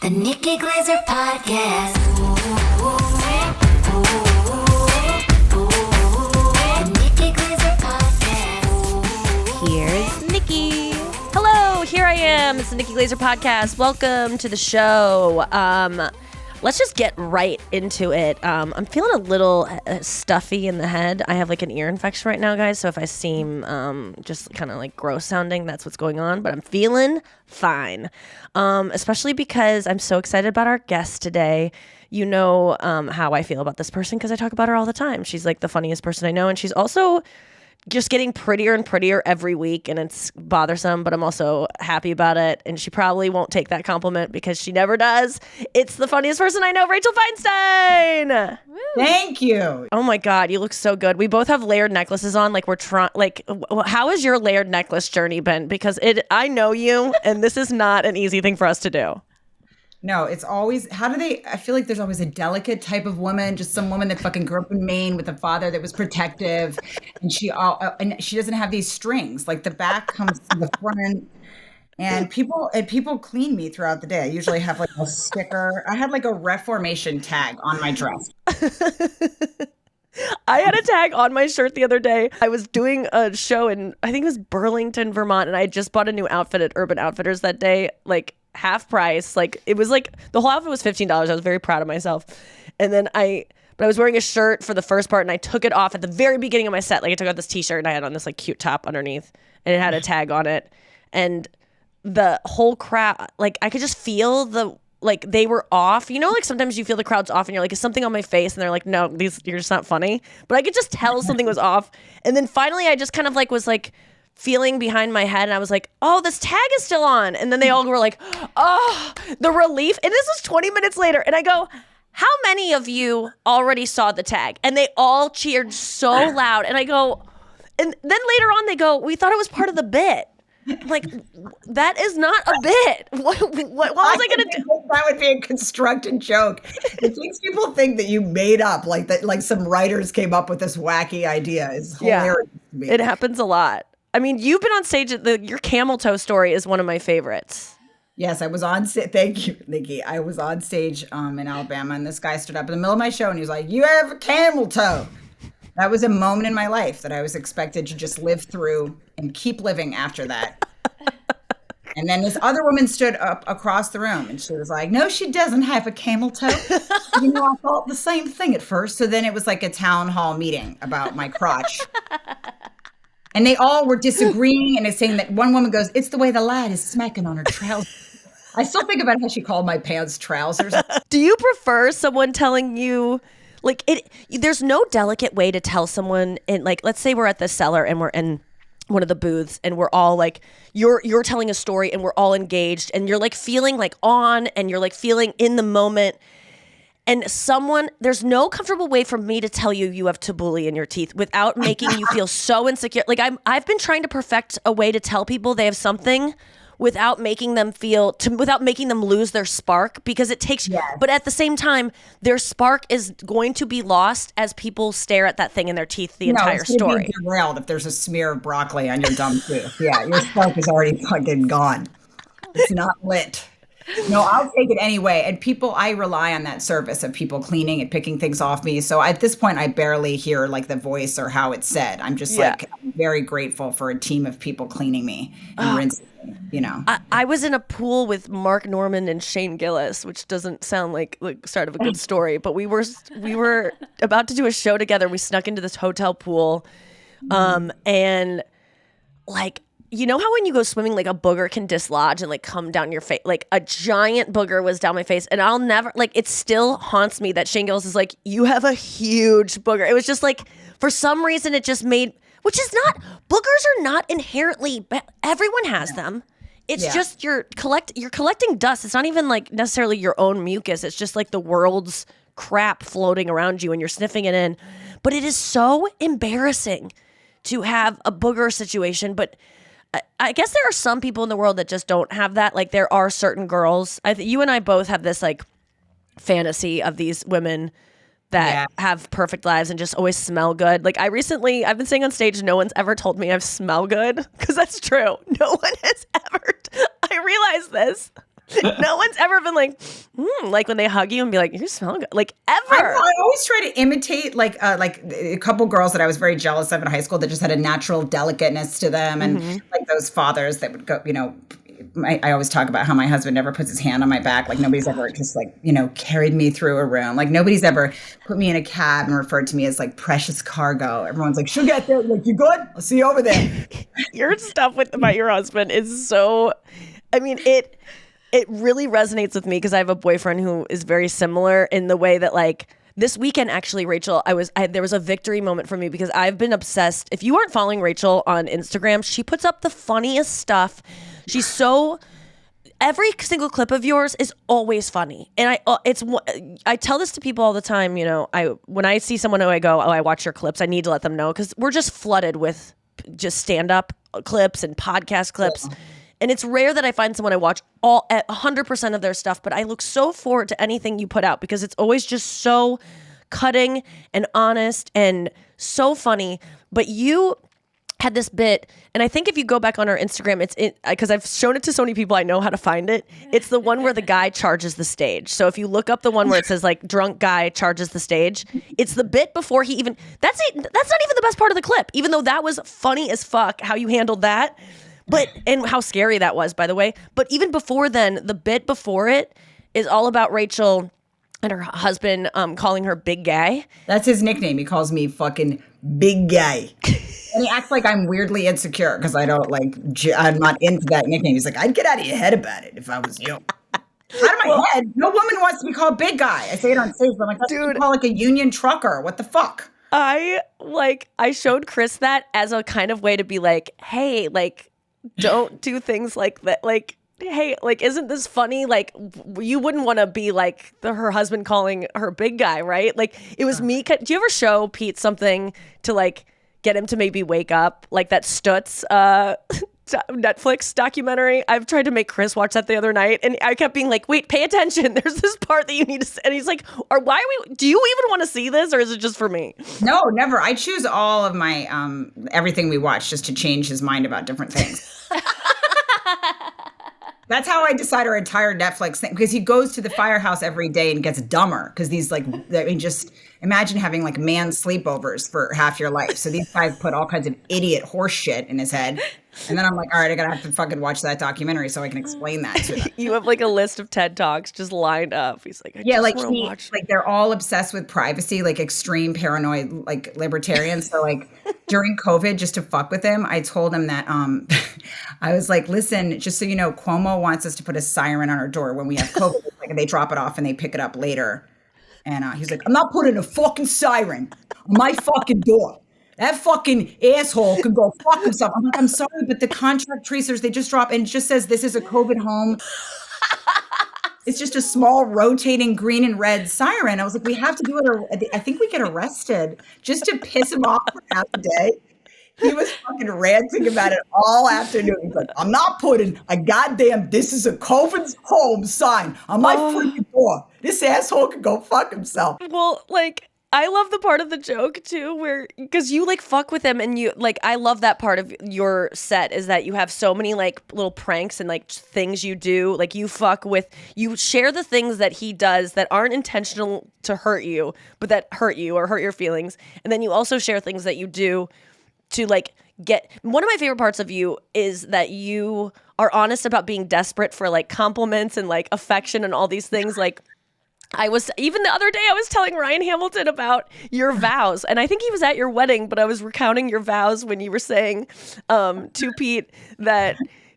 The Nikki Glaser Podcast. The Nikki Glaser Podcast. Here's Nikki. Hello, here I am. It's the Nikki Glaser Podcast. Welcome to the show. Let's just get right into it. I'm feeling a little stuffy in the head. I have like an ear infection right now, guys. So if I seem just kind of like gross sounding, that's what's going on. But I'm feeling fine, especially because I'm so excited about our guest today. You know how I feel about this person because I talk about her all the time. She's like the funniest person I know. And she's also just getting prettier and prettier every week, and it's bothersome, but I'm also happy about it. And she probably won't take that compliment because she never does. It's the funniest person I know, Rachel Feinstein. Thank you. Oh my God, you look so good. We both have layered necklaces on. Like we're trying. Like, how has your layered necklace journey been? Because I know you, and this is not an easy thing for us to do. No, it's always, I feel like there's always a delicate type of woman, just some woman that fucking grew up in Maine with a father that was protective. And she doesn't have these strings. Like the back comes to the front. And people clean me throughout the day. I usually have like a sticker. I had like a Reformation tag on my dress. I had a tag on my shirt the other day. I was doing a show in, I think it was Burlington, Vermont, and I just bought a new outfit at Urban Outfitters that day, like half price. Like it was like the whole outfit was $15. I was very proud of myself. And then I was wearing a shirt for the first part, and I took it off at the very beginning of my set. Like I took out this t-shirt and I had on this like cute top underneath, and it had a tag on it. And the whole crowd, like I could just feel like they were off. You know, like sometimes you feel the crowd's off and you're like, is something on my face? And they're like, no, you're just not funny. But I could just tell something was off. And then finally I just kind of like was like feeling behind my head, and I was like, oh, this tag is still on. And then they all were like, oh, the relief. And this was 20 minutes later. And I go, how many of you already saw the tag? And they all cheered so loud. And I go, and then later on they go, we thought it was part of the bit. Like, that is not a bit. What was I going to do? That would be a constructed joke. It makes people think that you made up, like that, like some writers came up with this wacky idea. It's hilarious to me. It happens a lot. I mean, you've been on stage. Your camel toe story is one of my favorites. Yes, I was on stage. Thank you, Nikki. I was on stage in Alabama, and this guy stood up in the middle of my show, and he was like, "You have a camel toe." That was a moment in my life that I was expected to just live through and keep living after that. And then this other woman stood up across the room, and she was like, no, she doesn't have a camel toe. You know, I thought the same thing at first. So then it was like a town hall meeting about my crotch. And they all were disagreeing, and it's saying that one woman goes, it's the way the lad is smacking on her trousers. I still think about how she called my pants trousers. Do you prefer someone telling you, like, there's no delicate way to tell someone, in, like, let's say we're at the cellar and we're in one of the booths and we're all like, you're telling a story and we're all engaged and you're like feeling like on and you're like feeling in the moment. And there's no comfortable way for me to tell you have tabbouleh in your teeth without making you feel so insecure. Like I've been trying to perfect a way to tell people they have something without making them without making them lose their spark, because it takes, yes. But at the same time, their spark is going to be lost as people stare at that thing in their teeth the entire story. It's derailed if there's a smear of broccoli on your dumb tooth. Yeah, your spark is already fucking gone. It's not lit. No, I'll take it anyway. And I rely on that service of people cleaning and picking things off me. So at this point, I barely hear like the voice or how it's said. I'm just like very grateful for a team of people cleaning me and rinsing me, you know. I was in a pool with Mark Norman and Shane Gillis, which doesn't sound like the start of a good story, but we were about to do a show together. We snuck into this hotel pool, and like, you know how when you go swimming, like a booger can dislodge and like come down your face? Like a giant booger was down my face, and I'll never, like, it still haunts me that Shane Gillis is like, you have a huge booger. It was just like, for some reason it just made, which is not, boogers are not inherently bad. Everyone has them. It's just you're collecting dust. It's not even like necessarily your own mucus. It's just like the world's crap floating around you and you're sniffing it in. But it is so embarrassing to have a booger situation. But I guess there are some people in the world that just don't have that. Like there are certain girls. You and I both have this like fantasy of these women that have perfect lives and just always smell good. Like I've been saying on stage, no one's ever told me I smell good, because that's true. No one has ever. I realize this. No one's ever been like, like when they hug you and be like, you smell good. Like ever. I always try to imitate like a couple girls that I was very jealous of in high school that just had a natural delicateness to them, and like those fathers that would go, I always talk about how my husband never puts his hand on my back. Like nobody's ever just like, carried me through a room. Like nobody's ever put me in a cab and referred to me as like precious cargo. Everyone's like, she'll get there. Like, you good? I'll see you over there. Your stuff about your husband is so, I mean, it really resonates with me because I have a boyfriend who is very similar in the way that like this weekend, actually, Rachel, there was a victory moment for me because I've been obsessed. If you aren't following Rachel on Instagram, she puts up the funniest stuff. Every single clip of yours is always funny. And I tell this to people all the time, when I see someone who I go, oh, I watch your clips, I need to let them know because we're just flooded with just stand-up clips and podcast clips. Yeah. And it's rare that I find someone I watch 100% of their stuff, but I look so forward to anything you put out because it's always just so cutting and honest and so funny. But you had this bit, and I think if you go back on our Instagram, because I've shown it to so many people, I know how to find it. It's the one where the guy charges the stage. So if you look up the one where it says like drunk guy charges the stage, it's the bit before he even, that's not even the best part of the clip, even though that was funny as fuck how you handled that. And how scary that was, by the way. But even before then, the bit before it is all about Rachel and her husband calling her big guy. That's his nickname. He calls me fucking big guy. And he acts like I'm weirdly insecure because I'm not into that nickname. He's like, I'd get out of your head about it if I was you. Out of my head. No woman wants to be called big guy. I say it on stage, but I'm like, that's what you call like a union trucker. What the fuck? I showed Chris that as a kind of way to be like, hey, like, don't do things like that. Like, hey, like, isn't this funny? Like, you wouldn't want to be like her husband calling her big guy, right? Like, it was me. Do you ever show Pete something to like get him to maybe wake up? Like that Stutz Netflix documentary. I've tried to make Chris watch that the other night, and I kept being like, wait, pay attention. There's this part that you need to see. And he's like, do you even want to see this, or is it just for me? No, never. I choose all of my everything we watch just to change his mind about different things. That's how I decide our entire Netflix thing, because he goes to the firehouse every day and gets dumber because these just imagine having like man sleepovers for half your life. So these guys put all kinds of idiot horse shit in his head. And then I'm like, all right, I gotta have to fucking watch that documentary so I can explain that to them. You have like a list of TED Talks just lined up. He's like, they're all obsessed with privacy, like extreme paranoid, like libertarians. So like during COVID, just to fuck with him, I told him that I was like, listen, just so you know, Cuomo wants us to put a siren on our door when we have COVID. Like they drop it off and they pick it up later. And he's like, I'm not putting a fucking siren on my fucking door. That fucking asshole can go fuck himself. I'm like, I'm sorry, but the contract tracers, they just drop and it just says this is a COVID home. It's just a small rotating green and red siren. I was like, we have to do it. I think we get arrested just to piss him off for half a day. He was fucking ranting about it all afternoon. He's like, I'm not putting a goddamn this is a COVID home sign on my freaking door. This asshole can go fuck himself. Well, like, I love the part of the joke too, where because you like fuck with him, and you like I love that part of your set is that you have so many like little pranks and like things you do. Like you share the things that he does that aren't intentional to hurt you, but that hurt you or hurt your feelings, and then you also share things that you do to like get. One of my favorite parts of you is that you are honest about being desperate for like compliments and like affection and all these things. Like even the other day I was telling Ryan Hamilton about your vows, and I think he was at your wedding, but I was recounting your vows when you were saying to Pete that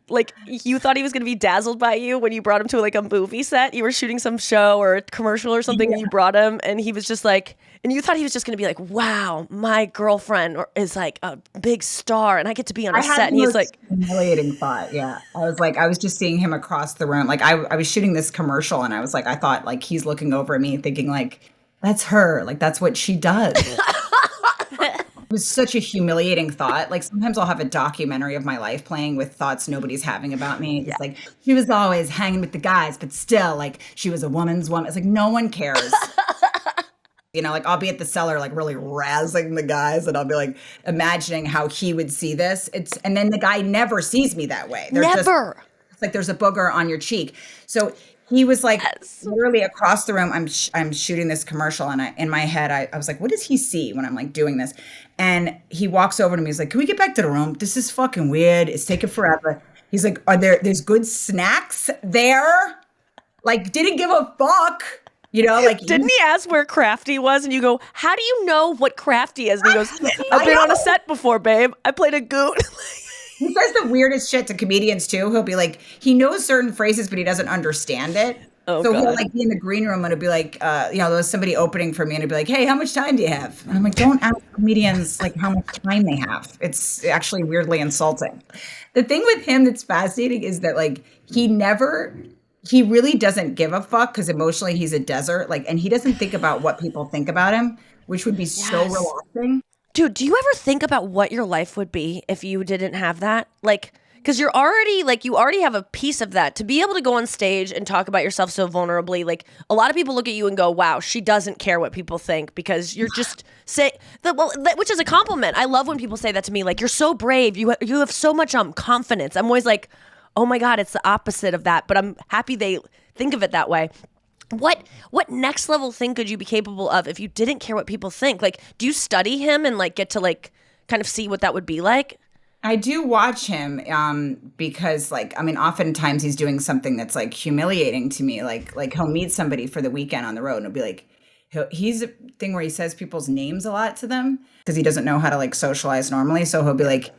like you thought he was going to be dazzled by you when you brought him to like a movie set. You were shooting some show or a commercial or something, and you brought him, and he was just like, and you thought he was just going to be like, wow, my girlfriend is like a big star and I get to be on a set. And he's like, humiliating thought. Yeah. I was just seeing him across the room. Like I was shooting this commercial, and I was like, I thought like he's looking over at me thinking like, that's her. Like that's what she does. It was such a humiliating thought. Like sometimes I'll have a documentary of my life playing with thoughts nobody's having about me. It's like, she was always hanging with the guys, but still like she was a woman's woman. It's like, no one cares. Like I'll be at the cellar, like really razzing the guys, and I'll be like imagining how he would see this. And then the guy never sees me that way. They're never. like there's a booger on your cheek. So he was like literally across the room. I'm shooting this commercial, and in my head I was like, what does he see when I'm like doing this? And he walks over to me. He's like, can we get back to the room? This is fucking weird. It's taking forever. He's like, there's good snacks there? Like, didn't give a fuck. You know, like didn't he ask where Crafty was? And you go, how do you know what Crafty is? And he goes, I've been on a set before, babe. I played a goon. He says the weirdest shit to comedians too. He'll be like, he knows certain phrases, but he doesn't understand it. So God. he'll like be in the green room and it'll be like, there was somebody opening for me and it'll be like, hey, how much time do you have? And I'm like, don't ask comedians like how much time they have. It's actually weirdly insulting. The thing with him that's fascinating is that like he really doesn't give a fuck because emotionally he's a desert. Like, and he doesn't think about what people think about him, which would be so relaxing. Dude, do you ever think about what your life would be if you didn't have that? Like, because you already have a piece of that. To be able to go on stage and talk about yourself so vulnerably, like a lot of people look at you and go, wow, she doesn't care what people think because you're just which is a compliment. I love when people say that to me, like, you're so brave. You have so much confidence. I'm always like, oh my God, it's the opposite of that. But I'm happy they think of it that way. What next level thing could you be capable of if you didn't care what people think? Like, do you study him and like get to like kind of see what that would be like? I do watch him because like, I mean, oftentimes he's doing something that's like humiliating to me. Like he'll meet somebody for the weekend on the road and it'll be like, he's a thing where he says people's names a lot to them because he doesn't know how to like socialize normally. So he'll be like,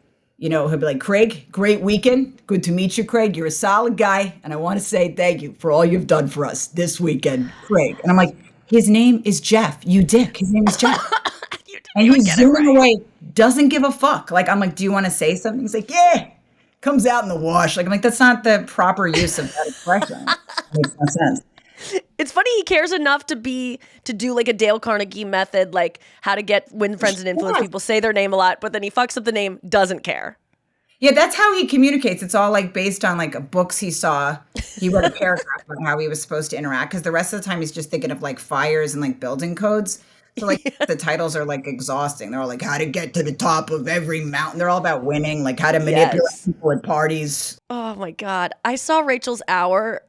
Craig, great weekend. Good to meet you, Craig. You're a solid guy. And I want to say thank you for all you've done for us this weekend, Craig. And I'm like, his name is Jeff. You dick. His name is Jeff. And he's zooming away, doesn't give a fuck. Like, I'm like, do you want to say something? He's like, yeah, comes out in the wash. Like, I'm like, that's not the proper use of that expression. Makes no sense. It's funny he cares enough to do like a Dale Carnegie method, like how to win friends and influence people, say their name a lot, but then he fucks up the name, doesn't care. Yeah, that's how he communicates. It's all like based on like books he saw. He wrote a paragraph on how he was supposed to interact because the rest of the time he's just thinking of like fires and like building codes. So like the titles are like exhausting. They're all like how to get to the top of every mountain. They're all about winning, like how to manipulate people at parties. Oh my God. I saw Rachel's Hour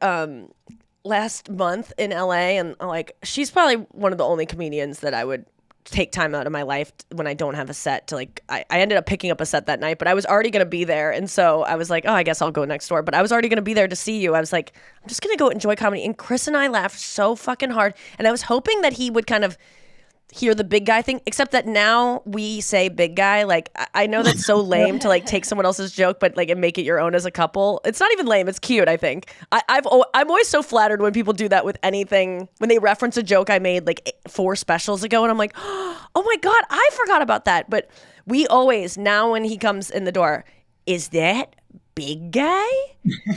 last month in LA and like she's probably one of the only comedians that I would take time out of my life when I don't have a set to like I ended up picking up a set that night, but I was already gonna be there, and so I was like, oh, I guess I'll go next door. But I was already gonna be there to see you. I was like, I'm just gonna go enjoy comedy. And Chris and I laughed so fucking hard, and I was hoping that he would kind of hear the big guy thing, except that now we say big guy. Like, I know that's so lame to like take someone else's joke, but like and make it your own as a couple. It's not even lame. It's cute, I think. I'm always so flattered when people do that with anything, when they reference a joke I made like 4 specials ago. And I'm like, oh my God, I forgot about that. But we always, now when he comes in the door, is that big guy?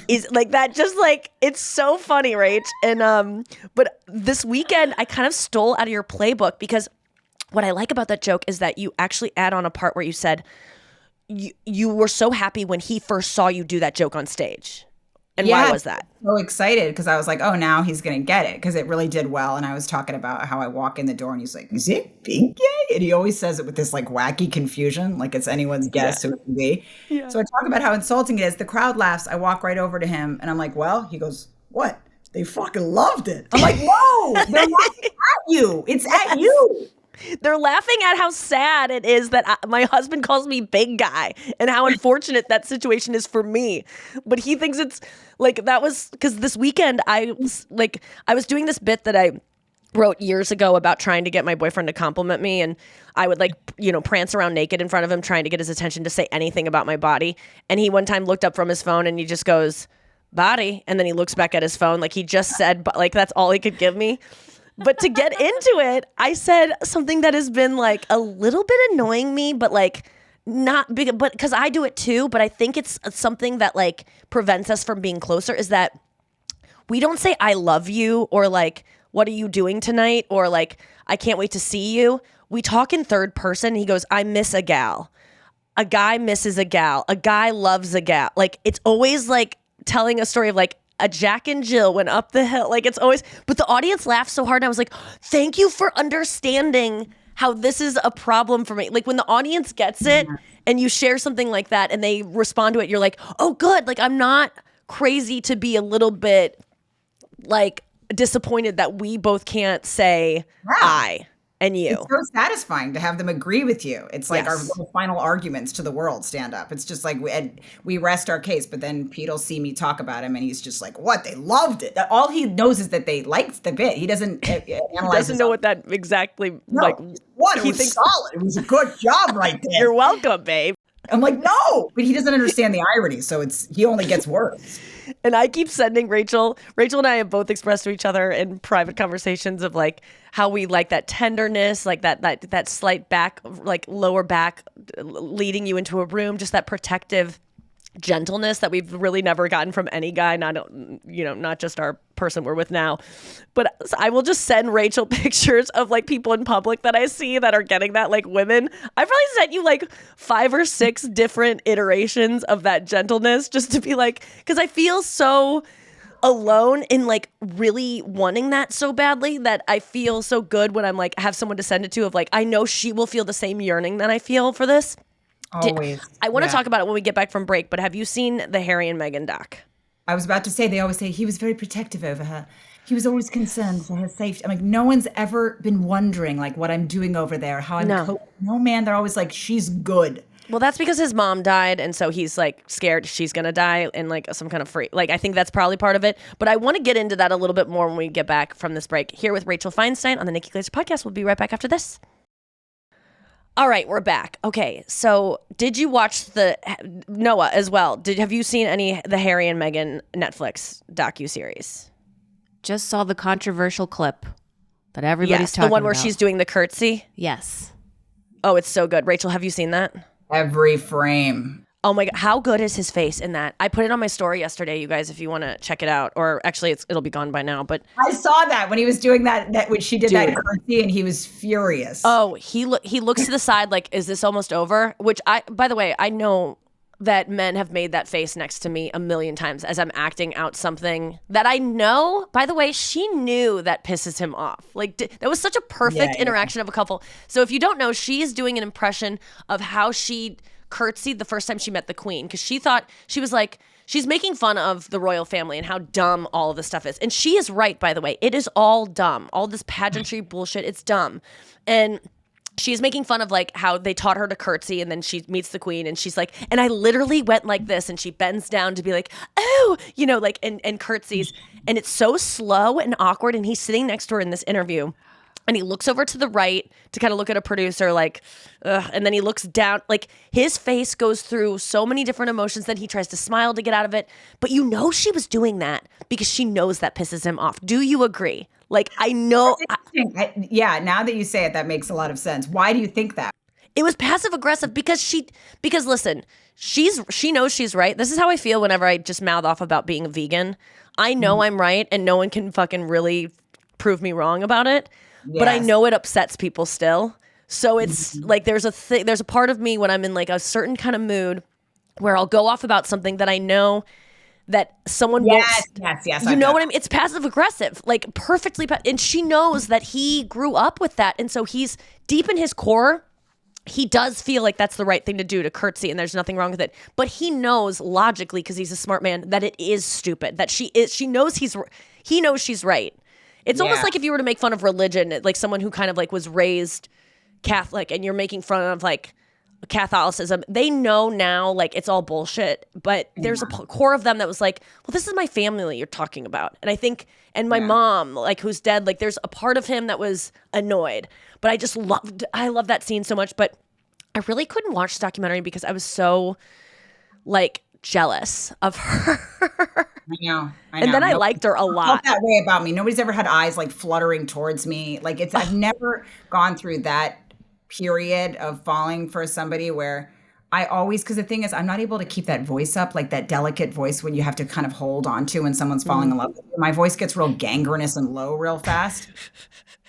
Is like that, just like, it's so funny, Rach. And but this weekend I kind of stole out of your playbook because what I like about that joke is that you actually add on a part where you said you were so happy when he first saw you do that joke on stage. And why was that? So excited because I was like, oh, now he's going to get it because it really did well. And I was talking about how I walk in the door and he's like, is it big gay? And he always says it with this like wacky confusion, like it's anyone's guess who it can be. Yeah. So I talk about how insulting it is. The crowd laughs. I walk right over to him and I'm like, well, he goes, what? They fucking loved it. I'm like, no, they're laughing at you. It's at you. They're laughing at how sad it is that my husband calls me big guy and how unfortunate that situation is for me. But he thinks it's like, that was because this weekend I was doing this bit that I wrote years ago about trying to get my boyfriend to compliment me. And I would like, prance around naked in front of him, trying to get his attention to say anything about my body. And he one time looked up from his phone and he just goes, body. And then he looks back at his phone. Like he just said, but like, that's all he could give me. But to get into it, I said something that has been like a little bit annoying me, but like not big, but because I do it too. But I think it's something that like prevents us from being closer, is that we don't say I love you or like, what are you doing tonight? Or like, I can't wait to see you. We talk in third person. He goes, I miss a gal. A guy misses a gal. A guy loves a gal. Like it's always like telling a story of like, a Jack and Jill went up the hill. Like it's always, but the audience laughed so hard. And I was like, thank you for understanding how this is a problem for me. Like when the audience gets it and you share something like that and they respond to it, you're like, oh, good. Like I'm not crazy to be a little bit like disappointed that we both can't say I and you. It's so satisfying to have them agree with you. It's like our Yes. little final arguments to the world stand up. It's just like we rest our case, but then Pete will see me talk about him and he's just like, what? They loved it. All he knows is that they liked the bit. He doesn't analyze He doesn't know what that exactly like. What? It he was thinks- solid. It was a good job right there. You're welcome, babe. I'm like, no, but he doesn't understand the irony, so he only gets worse. And I keep sending Rachel and I have both expressed to each other in private conversations of like how we like that tenderness, like that slight back, like lower back leading you into a room, just that protective gentleness that we've really never gotten from any guy, not just our person we're with now. But I will just send Rachel pictures of like people in public that I see that are getting that, like women. I've probably sent you like 5 or 6 different iterations of that gentleness just to be like, because I feel so alone in like really wanting that so badly that I feel so good when I'm like have someone to send it to of like, I know she will feel the same yearning that I feel for this. Always. I want to talk about it when we get back from break, but have you seen the Harry and Meghan doc? I was about to say, they always say he was very protective over her. He was always concerned for her safety. I'm like, no one's ever been wondering like what I'm doing over there, how I'm no man, they're always like, she's good. Well, that's because his mom died, and so he's like scared she's gonna die in like some kind of free. Like I think that's probably part of it. But I want to get into that a little bit more when we get back from this break. Here with Rachel Feinstein on the Nikki Glaser podcast. We'll be right back after this. All right, we're back. Okay, so did you watch the Noah as well? Have you seen the Harry and Meghan Netflix docuseries? Just saw the controversial clip that everybody's talking about. The one where she's doing the curtsy. Yes. Oh, it's so good. Rachel, have you seen that? Every frame. Oh my God, how good is his face in that? I put it on my story yesterday, you guys, if you want to check it out. Or actually, it'll be gone by now. But I saw that when he was doing that when she did that curtsy, and he was furious. Oh, he looks to the side like, is this almost over? Which by the way, I know that men have made that face next to me a million times as I'm acting out something that I know. By the way, she knew that pisses him off. Like that was such a perfect interaction of a couple. So if you don't know, she is doing an impression of how she curtsied the first time she met the queen, because she thought she's making fun of the royal family and how dumb all of this stuff is. And she is right, by the way. It is all dumb. All this pageantry bullshit, it's dumb. And she's making fun of like how they taught her to curtsy, and then she meets the queen and she's like, and I literally went like this, and she bends down to be like, oh, like and curtsies. And it's so slow and awkward. And he's sitting next to her in this interview. And he looks over to the right to kind of look at a producer like, ugh. And then he looks down, like his face goes through so many different emotions. Then he tries to smile to get out of it. But she was doing that because she knows that pisses him off. Do you agree? Like, I know. Now that you say it, that makes a lot of sense. Why do you think that? It was passive aggressive because listen, she knows she's right. This is how I feel whenever I just mouth off about being a vegan. I know I'm right and no one can fucking really prove me wrong about it. But I know it upsets people still. So it's like there's a part of me when I'm in like a certain kind of mood where I'll go off about something that I know that someone won't. Yes. You know what I mean? It's passive aggressive, like perfectly. And she knows that he grew up with that. And so he's deep in his core. He does feel like that's the right thing to do, to curtsy, and there's nothing wrong with it. But he knows logically, because he's a smart man, that it is stupid. That he knows she's right. It's almost like if you were to make fun of religion, like someone who kind of like was raised Catholic and you're making fun of like Catholicism. They know now like it's all bullshit, but there's a core of them that was like, well, this is my family you're talking about. And I think, and my mom, like who's dead, like there's a part of him that was annoyed, but I love that scene so much. But I really couldn't watch the documentary because I was so like jealous of her. I know. And then I liked her a lot. Felt that way about me. Nobody's ever had eyes like fluttering towards me. Like I've never gone through that period of falling for somebody where I always, because the thing is, I'm not able to keep that voice up, like that delicate voice when you have to kind of hold on to when someone's falling in love with you. My voice gets real gangrenous and low real fast.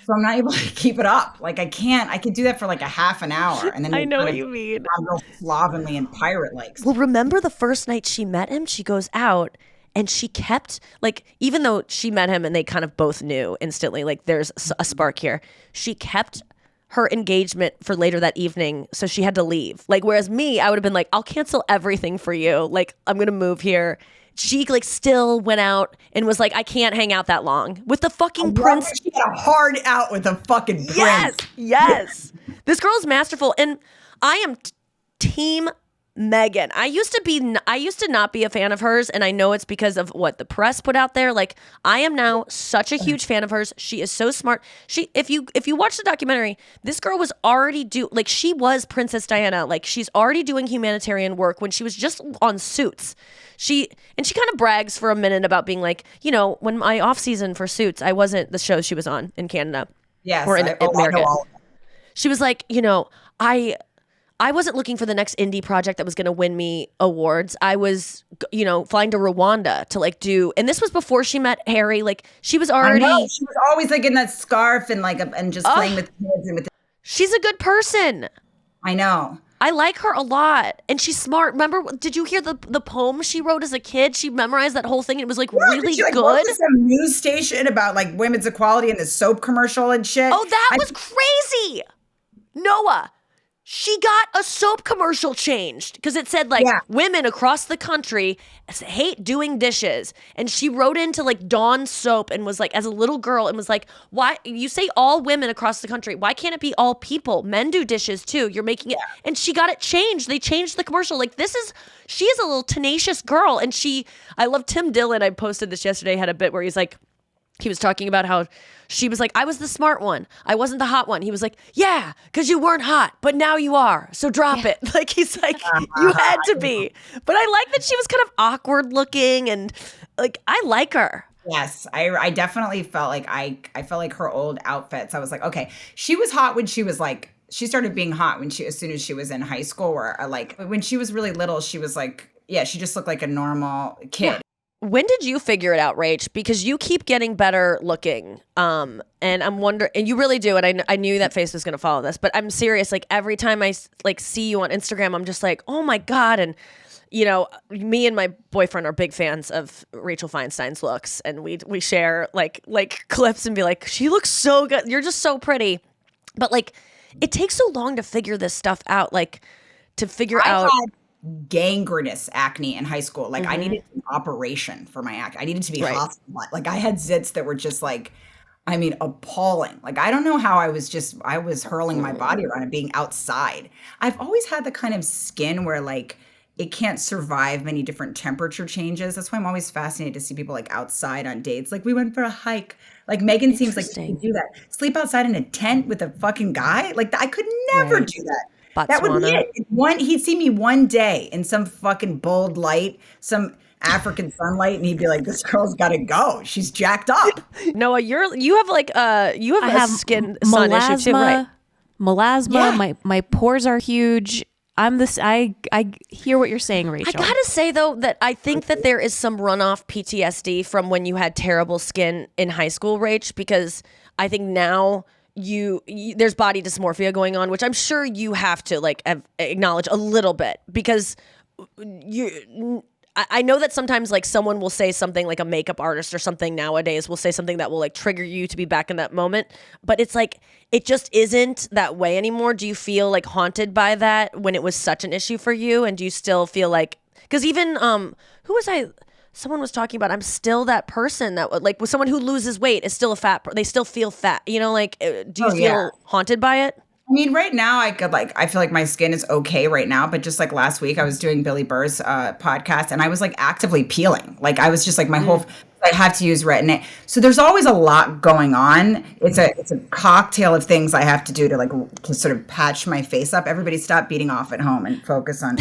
So I'm not able to keep it up. Like I can do that for like a half an hour. And then I know what you mean. Real slovenly and pirate-like. Well, remember the first night she met him, she goes out and she kept, like, even though she met him and they kind of both knew instantly, like there's a spark here, she kept her engagement for later that evening, so she had to leave. Like, whereas me, I would have been like, I'll cancel everything for you. Like, I'm going to move here. she like still went out and was like, I can't hang out that long with the fucking prince. She got a hard out with a fucking prince. Yes. This girl's masterful, and I am team Meghan. I used to not be a fan of hers, and I know it's because of what the press put out there. Like, I am now such a huge fan of hers. She is so smart. If you watch the documentary, this girl was already she was Princess Diana. Like, she's already doing humanitarian work when she was just on Suits. She kind of brags for a minute about being like, when my off season for Suits, I wasn't the show she was on in Canada. Yes, or in America. all. She was like, I wasn't looking for the next indie project that was going to win me awards. I was, flying to Rwanda to like do, and this was before she met Harry. Like, she was already. I know. She was always like in that scarf and like and just playing with kids and with. She's a good person. I know. I like her a lot, and she's smart. Remember, did you hear the poem she wrote as a kid? She memorized that whole thing. It was like really she, like, good. Some news station about like women's equality and the soap commercial and shit. Oh, that was crazy. Noah. She got a soap commercial changed because it said like women across the country hate doing dishes. And she wrote into like Dawn Soap and was like, as a little girl, and was like, why you say all women across the country? Why can't it be all people? Men do dishes too. You're making it. And she got it changed. They changed the commercial. Like, she is a little tenacious girl. And I love Tim Dillon. I posted this yesterday, had a bit where he was talking about how she was like, I was the smart one. I wasn't the hot one. He was like, yeah, because you weren't hot, but now you are. So drop it. Like, he's like, you had to be. But I like that she was kind of awkward looking, and like, I like her. Yes, I definitely felt like I felt like her old outfits. I was like, okay, she was hot when she was like, she started being hot as soon as she was in high school, where like when she was really little, she was like, she just looked like a normal kid. Yeah. When did you figure it out, Rach? Because you keep getting better looking. And I'm wondering, and you really do. And I knew that face was going to follow this, but I'm serious. Like, every time I like see you on Instagram, I'm just like, oh my God. And, me and my boyfriend are big fans of Rachel Feinstein's looks. And we share like clips and be like, she looks so good. You're just so pretty. But like, it takes so long to figure this stuff out. Like, to figure out. Gangrenous acne in high school. Like, I needed an operation for my acne. I needed to be hospitalized. Like, I had zits that were just like, I mean, appalling. Like, I don't know how I was hurling my body around and being outside. I've always had the kind of skin where like it can't survive many different temperature changes. That's why I'm always fascinated to see people like outside on dates. Like, we went for a hike. Like, Meghan seems like she could do that. Sleep outside in a tent with a fucking guy. Like, I could never do that. Botswana. That would be it. He'd see me one day in some fucking bold light, some African sunlight, and he'd be like, "This girl's got to go. She's jacked up." Noah, you have like you have a skin sun issue too, right? Melasma. My pores are huge. I hear what you're saying, Rachel. I gotta say though that I think that there is some runoff PTSD from when you had terrible skin in high school, Rach, because I think now there's body dysmorphia going on, which I'm sure you have to like acknowledge a little bit, because I know that sometimes like someone will say something, like a makeup artist or something nowadays will say something that will like trigger you to be back in that moment, but it's like it just isn't that way anymore. Do you feel like haunted by that when it was such an issue for you? And do you still feel like, because even someone was talking about, I'm still that person that like with someone who loses weight is still a fat, they still feel fat, like, do you feel haunted by it? I mean, right now I feel like my skin is okay right now, but just like last week I was doing Billy Burr's podcast, and I was like actively peeling. Like, I was just like I have to use retin-A. So there's always a lot going on. It's a cocktail of things I have to do to sort of patch my face up. Everybody stop beating off at home and focus on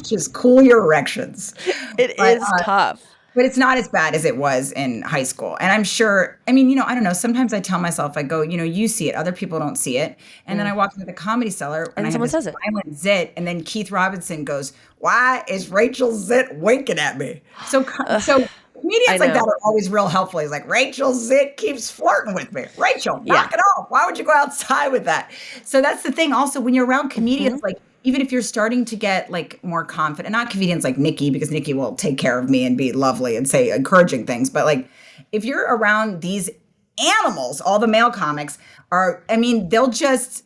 just cool your erections. It is tough. But it's not as bad as it was in high school. And I'm sure, I mean, I don't know. Sometimes I tell myself, I go, you see it. Other people don't see it. And then I walk into the Comedy Cellar and someone says it. Violent zit. And then Keith Robinson goes, why is Rachel Zit winking at me? So comedians like that are always real helpful. He's like, Rachel Zit keeps flirting with me. Rachel, knock it off. Why would you go outside with that? So that's the thing. Also, when you're around comedians, like, even if you're starting to get like more confident, not comedians like Nikki, because Nikki will take care of me and be lovely and say encouraging things. But like, if you're around these animals, all the male comics they'll just,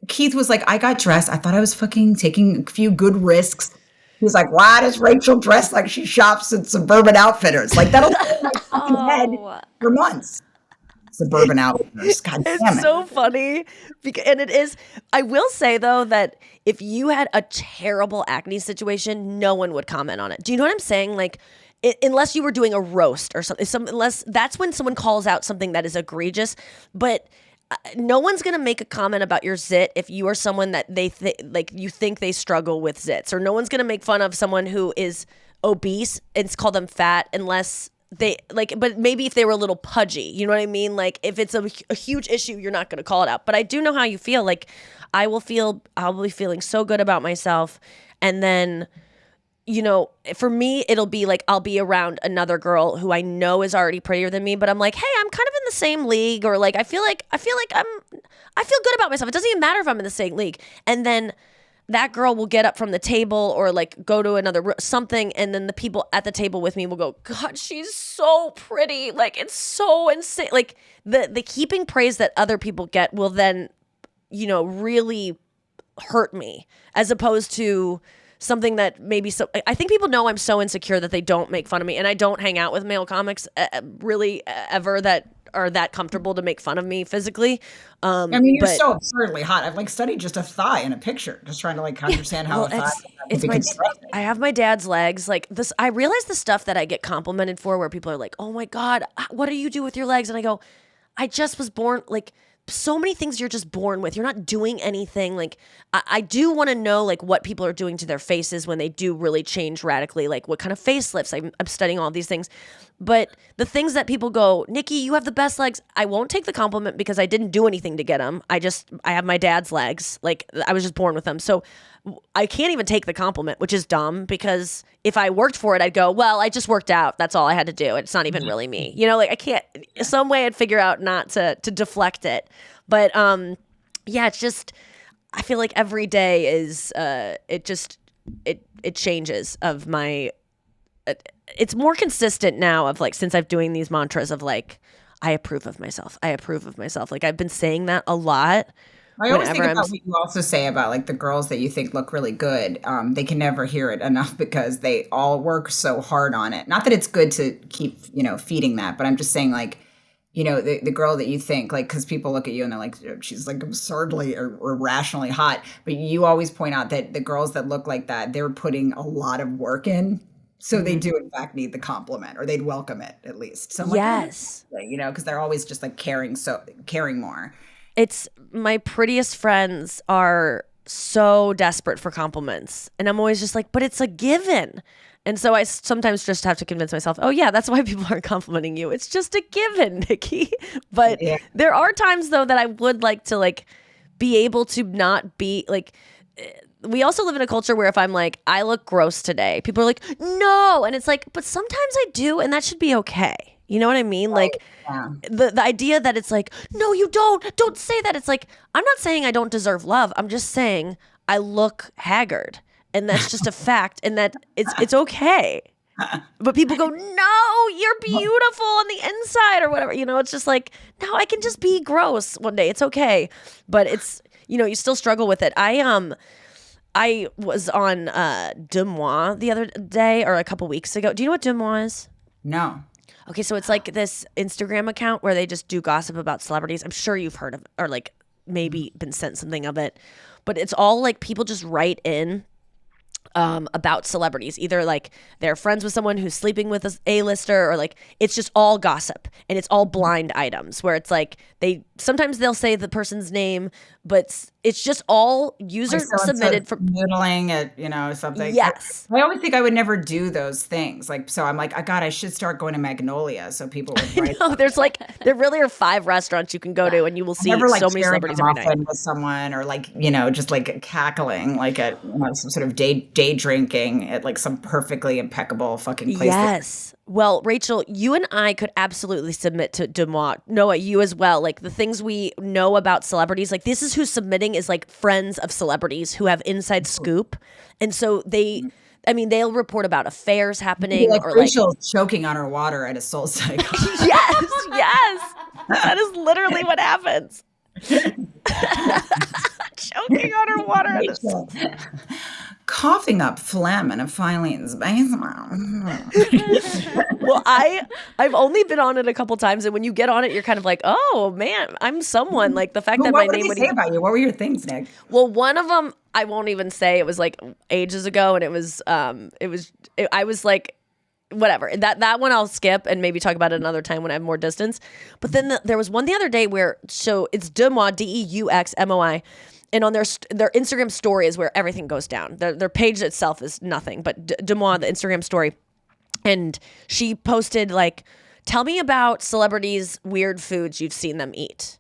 Keith was like, I got dressed. I thought I was fucking taking a few good risks. He's like, why does Rachel dress like she shops at Suburban Outfitters? Like, that'll stay in my fucking head for months. Suburban Outfitters. God damn it. It's so funny. And it is. I will say, though, that if you had a terrible acne situation, no one would comment on it. Do you know what I'm saying? Like, unless you were doing a roast or something, unless that's when someone calls out something that is egregious. But no one's gonna make a comment about your zit if you are someone that like you think they struggle with zits, or no one's gonna make fun of someone who is obese and call them fat unless they like. But maybe if they were a little pudgy, you know what I mean? Like if it's a huge issue, you're not gonna call it out. But I do know how you feel. Like I'll be feeling so good about myself, and then, you know, for me, it'll be like I'll be around another girl who I know is already prettier than me, but I'm like, hey, I'm kind of in the same league, or like I feel good about myself. It doesn't even matter if I'm in the same league. And then that girl will get up from the table or like go to another something, and then the people at the table with me will go, God, she's so pretty. Like it's so insane. Like the heaping praise that other people get will then, you know, really hurt me, as opposed to something that maybe I think people know I'm so insecure that they don't make fun of me, and I don't hang out with male comics really ever that are that comfortable to make fun of me physically. I mean, you're so absurdly hot. I've like studied just a thigh in a picture, just trying to like understand how a thigh can be constructed. I have my dad's legs. Like this, I realize the stuff that I get complimented for, where people are like, "Oh my God, what do you do with your legs?" And I go, "I just was born like." So many things you're just born with. You're not doing anything. Like I do want to know like what people are doing to their faces when they do really change radically, like what kind of facelifts. I'm studying all these things. But the things that people go, Nikki, you have the best legs. I won't take the compliment because I didn't do anything to get them. I have my dad's legs. Like I was just born with them. So I can't even take the compliment, which is dumb, because if I worked for it, I'd go, well, I just worked out. That's all I had to do. It's not even really me. You know, like I can't, some way I'd figure out not to deflect it. But yeah, it's just, I feel like every day is, it changes of my, it's more consistent now of like, since I've doing these mantras of like, I approve of myself. I approve of myself. Like I've been saying that a lot. I always think about what you also say about like the girls that you think look really good. They can never hear it enough because they all work so hard on it. Not that it's good to keep, you know, feeding that, but I'm just saying like, you know, the girl that you think like, because people look at you and they're like, she's like absurdly or irrationally hot. But you always point out that the girls that look like that, they're putting a lot of work in. So they do in fact need the compliment, or they'd welcome it at least. So like, yes, you know, because they're always just like caring more. It's my prettiest friends are so desperate for compliments. And I'm always just like, but it's a given. And so I sometimes just have to convince myself, oh yeah, that's why people aren't complimenting you. It's just a given, Nikki. But there are times though that I would like to like be able to not be like, we also live in a culture where if I'm like, I look gross today, people are like, no. And it's like, but sometimes I do, and that should be okay. You know what I mean? Like the idea that it's like, no, you don't say that. It's like, I'm not saying I don't deserve love. I'm just saying I look haggard, and that's just a fact, and that it's okay. But people go, no, you're beautiful on the inside or whatever. You know, it's just like, no, I can just be gross one day. It's okay. But it's, you know, you still struggle with it. I was on Deux Moi the other day, or a couple weeks ago. Do you know what Deux Moi is? No. Okay, so it's like this Instagram account where they just do gossip about celebrities. I'm sure you've heard of, or like maybe been sent something of it. But it's all like people just write in about celebrities. Either like they're friends with someone who's sleeping with a A-lister, or like it's just all gossip, and it's all blind items where it's like sometimes they'll say the person's name, but it's just all user submitted for noodling at, you know, something. Yes. I always think I would never do those things. Like, so I'm like, I should start going to Magnolia so people would write. No, there really are 5 restaurants you can go to, and you will see so many celebrities every night with someone, or like, you know, just like cackling like at, you know, some sort of day drinking at like some perfectly impeccable fucking place. Yes. Well, Rachel, you and I could absolutely submit to Deux Moi. Noah, you as well. Like the things we know about celebrities, like this is who's submitting is like friends of celebrities who have inside scoop. And so they'll report about affairs happening, like or Rachel like choking on her water at a Soul Cycle. yes. That is literally what happens. Choking on her water. coughing up phlegm in a filing space. Well, I've only been on it a couple times, and when you get on it, you're kind of like, oh man, I'm someone. Like the fact Well, that what my did name they would say about you? What were your things, Nick? Well, one of them I won't even say. It was like ages ago, and I was like, whatever. That one I'll skip and maybe talk about it another time when I have more distance. But then there was one the other day where it's Deux Moi, DEUXMOI. And on their Instagram story is where everything goes down. Their page itself is nothing, but Deux Moi, the Instagram story. And she posted like, tell me about celebrities' weird foods you've seen them eat.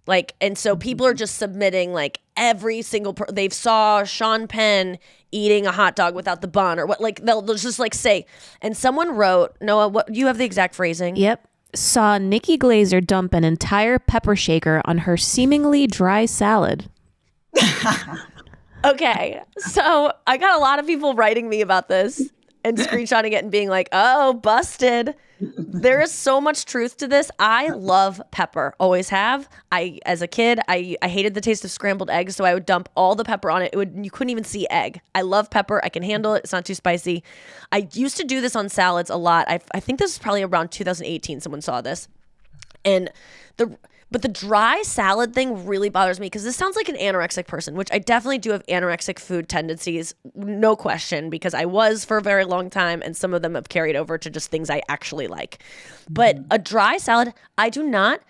Like, and so people are just submitting like every single, they saw Sean Penn eating a hot dog without the bun or what, like they'll just like say, and someone wrote, Noah, what, you have the exact phrasing? Yep. Saw Nikki Glaser dump an entire pepper shaker on her seemingly dry salad. Okay, so I got a lot of people writing me about this and screenshotting it and being like, oh, busted. There is so much truth to this. I love pepper, always have. As a kid, I hated the taste of scrambled eggs, so I would dump all the pepper on it. You couldn't even see egg. I love pepper. I can handle it. It's not too spicy. I used to do this on salads a lot. I think this is probably around 2018 someone saw this. But the dry salad thing really bothers me because this sounds like an anorexic person, which I definitely do have anorexic food tendencies, no question, because I was for a very long time, and some of them have carried over to just things I actually like. But a dry salad, I do not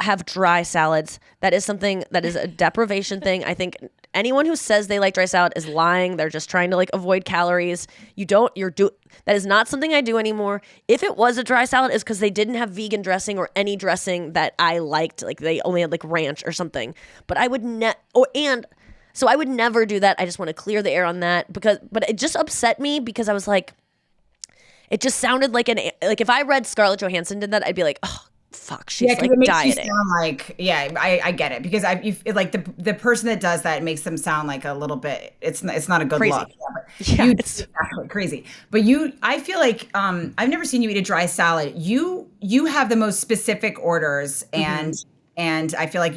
have dry salads. That is something that is a deprivation thing. I think anyone who says they like dry salad is lying. They're just trying to like avoid calories. That is not something I do anymore. If it was a dry salad, it's because they didn't have vegan dressing or any dressing that I liked. Like they only had like ranch or something. But I would so I would never do that. I just want to clear the air on that but it just upset me because I was like, it just sounded like if I read Scarlett Johansson did that, I'd be like, oh, fuck, she's like it makes dieting. You sound like, I get it because like the person that does that makes them sound like a little bit. It's not a good Crazy. look. It's exactly crazy. But I feel like I've never seen you eat a dry salad. You have the most specific orders, and I feel like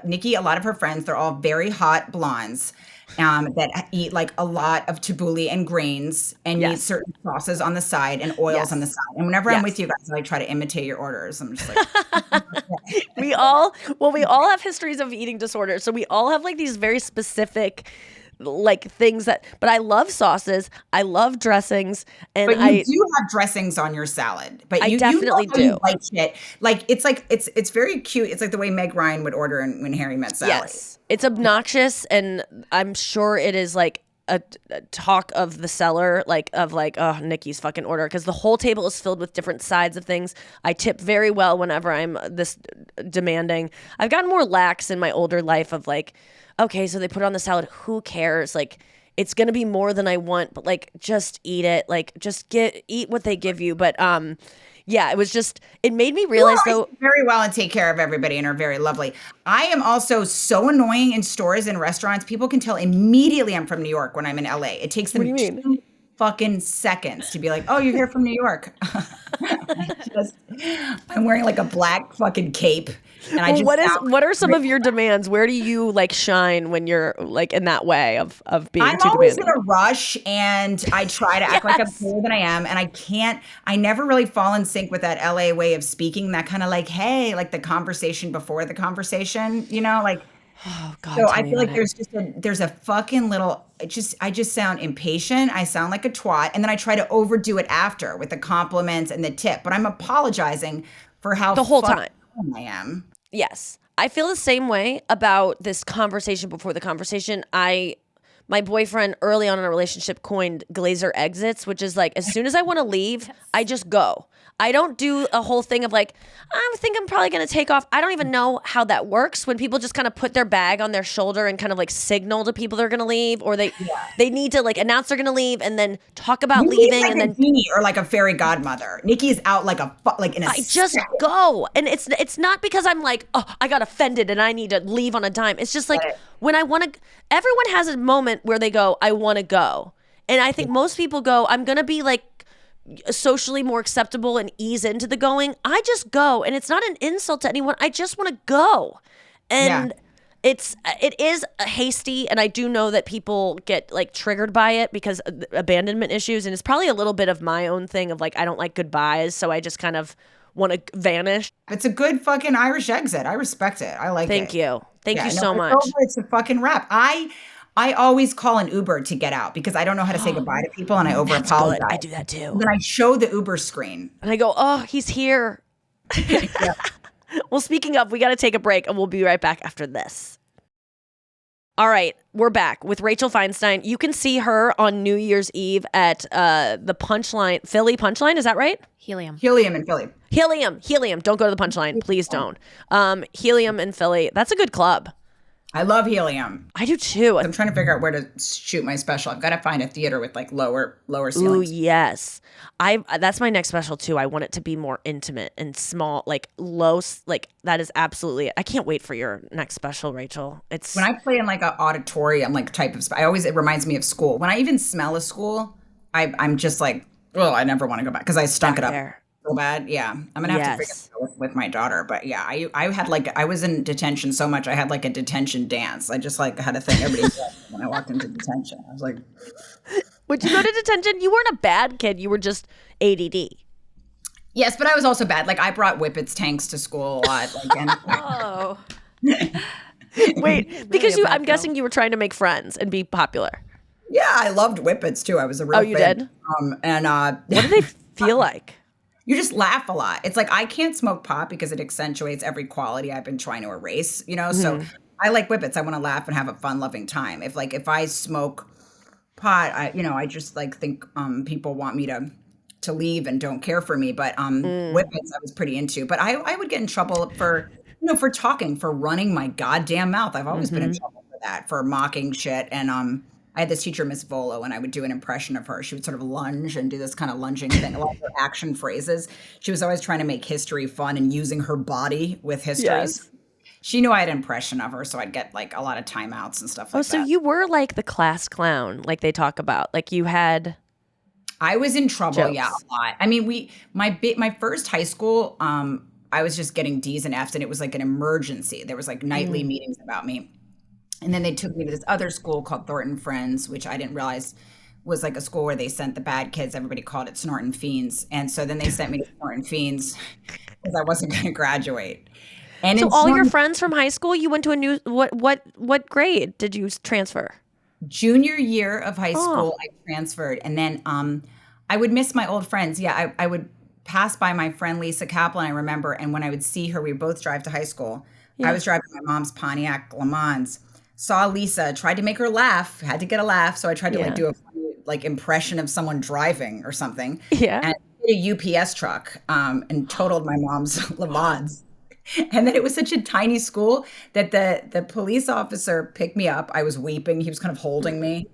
Nikki, a lot of her friends, they're all very hot blondes. That eat like a lot of tabbouleh and grains and need certain sauces on the side and oils on the side. And whenever I'm with you guys, I try to imitate your orders. I'm just like, we all have histories of eating disorders. So we all have like these very specific like things but I love sauces. I love dressings. And but you do have dressings on your salad. But I definitely do. You like shit. Like it's very cute. It's like the way Meg Ryan would order when Harry Met Sally. Yes. It's obnoxious, and I'm sure it is like a talk of the cellar, oh, Nikki's fucking order, because the whole table is filled with different sides of things. I tip very well whenever I'm this demanding. I've gotten more lax in my older life of like, okay, so they put it on the salad. Who cares? Like, it's gonna be more than I want, but like, just eat it. Like, just eat what they give you. But yeah, it made me realize though. Very well and take care of everybody and are very lovely. I am also so annoying in stores and restaurants. People can tell immediately I'm from New York when I'm in LA. It takes them 2 fucking seconds to be like, oh, you're here from New York. I'm wearing like a black fucking cape. And what are some of your demands? Where do you like shine when you're like in that way of being I'm too always demanding? in a rush, and I try to act like I'm cooler than I am, and I never really fall in sync with that LA way of speaking, that kind of like, hey, like the conversation before the conversation, like. Oh God! So I feel like there's a fucking little. I just sound impatient. I sound like a twat, and then I try to overdo it after with the compliments and the tip. But I'm apologizing for how the whole time I am. Yes, I feel the same way about this conversation before the conversation. My boyfriend early on in a relationship coined Glaser exits, which is like as soon as I want to leave, I just go. I don't do a whole thing of like, I think I'm probably going to take off. I don't even know how that works when people just kind of put their bag on their shoulder and kind of like signal to people they're going to leave, or they need to like announce they're going to leave and then talk about leaving, like and then genie or like a fairy godmother. Nikki's out like in a I just go. And it's not because I'm like, oh, I got offended and I need to leave on a dime. It's just like when I want to, everyone has a moment where they go, I want to go. And I think most people go, I'm going to be like socially more acceptable and ease into the going. I just go, and it's not an insult to anyone. I just want to go. And it is hasty, and I do know that people get like triggered by it because of the abandonment issues, and it's probably a little bit of my own thing of like I don't like goodbyes, so I just kind of want to vanish. It's a good fucking Irish exit. I respect it. I like it. Thank you Yeah, so no, much. it's a fucking wrap. I always call an Uber to get out because I don't know how to say goodbye to people and I over That's apologize. good. I do that too. Then I show the Uber screen. And I go, oh, he's here. Well, speaking of, we got to take a break and we'll be right back after this. All right, we're back with Rachel Feinstein. You can see her on New Year's Eve at the Punchline, Philly Punchline. Is that right? Helium. Helium in Philly. Helium. Don't go to the Punchline. Please don't. Helium in Philly. That's a good club. I love Helium. I do too. I'm trying to figure out where to shoot my special. I've got to find a theater with like lower Ooh, ceilings. yes. That's my next special too. I want it to be more intimate and small, like low, like that is absolutely it. I can't wait for your next special, Rachel. It's When I play in like an auditorium, like type of, it reminds me of school. When I even smell a school, I'm just like, oh, I never want to go back because I stunk it up there. so bad. Yeah, I'm gonna have to figure it out with my daughter. But yeah, I had like I was in detention so much. I had like a detention dance. I just like had a thing everybody did when I walked into detention. I was like, would you go to detention? You weren't a bad kid. You were just ADD. yes, but I was also bad. Like I brought Whippets tanks to school a lot. Like, and, Oh. Wait, because a bad I'm girl. guessing you were trying to make friends and be popular. yeah, I loved Whippets too. I was a real. Oh, you fan. did? And What do they feel like? you just laugh a lot. It's like I can't smoke pot because it accentuates every quality I've been trying to erase, you know? So I like Whippets. I want to laugh and have a fun loving time. If I smoke pot, I just like think people want me to leave and don't care for me. But Whippets I was pretty into. But I would get in trouble for talking, for running my goddamn mouth. I've always been in trouble for that, for mocking shit. And I had this teacher, Miss Volo, and I would do an impression of her. She would sort of lunge and do this kind of lunging thing, a lot of her action phrases. She was always trying to make history fun and using her body with histories. Yes. She knew I had an impression of her, so I'd get like a lot of timeouts and stuff like Oh, so that. you were like the class clown, like they talk about. Like you had. I was in trouble, Jokes. yeah, a lot. I mean, my first high school, I was just getting D's and F's, and it was like an emergency. There was like nightly meetings about me. And then they took me to this other school called Thornton Friends, which I didn't realize was like a school where they sent the bad kids. Everybody called it Snortin' Fiends. And so then they sent me to Snortin' Fiends because I wasn't going to graduate. And So in all your Snortin' friends from high school, you went to a new what grade did you transfer? junior year of high school, I transferred. And then I would miss my old friends. Yeah, I would pass by my friend Lisa Kaplan, I remember. And when I would see her, we would both drive to high school. I was driving my mom's Pontiac Le Mans. Saw Lisa, tried to make her laugh, had to get a laugh. So I tried to like do a funny like impression of someone driving or something. Yeah. And hit a UPS truck and totaled my mom's Le Mans. And then it was such a tiny school that the police officer picked me up. I was weeping. He was kind of holding me.